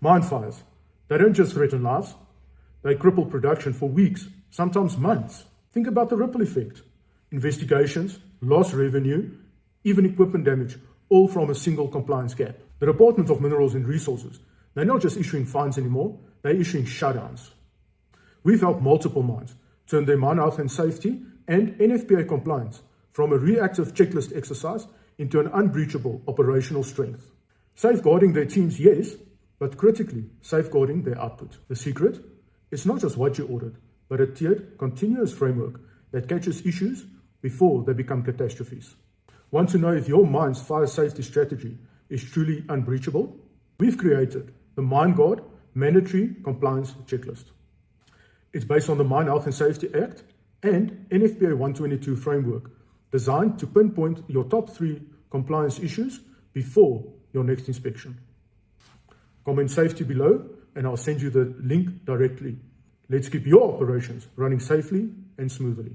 Mine fires, they don't just threaten lives, they cripple production for weeks, sometimes months. Think about the ripple effect. Investigations, lost revenue, even equipment damage, all from a single compliance gap. The Department of Minerals and Resources, they're not just issuing fines anymore, they're issuing shutdowns. We've helped multiple mines turn their mine health and safety and NFPA compliance from a reactive checklist exercise into an unbreachable operational strength. Safeguarding their teams, yes, but critically safeguarding their output. The secret is not just what you ordered, but a tiered, continuous framework that catches issues before they become catastrophes. Want to know if your mine's fire safety strategy is truly unbreachable? We've created the MineGuard Mandatory Compliance Checklist. It's based on the Mine Health and Safety Act and NFPA 122 framework, designed to pinpoint your top 3 compliance issues before your next inspection. Comment safety below and I'll send you the link directly. Let's keep your operations running safely and smoothly.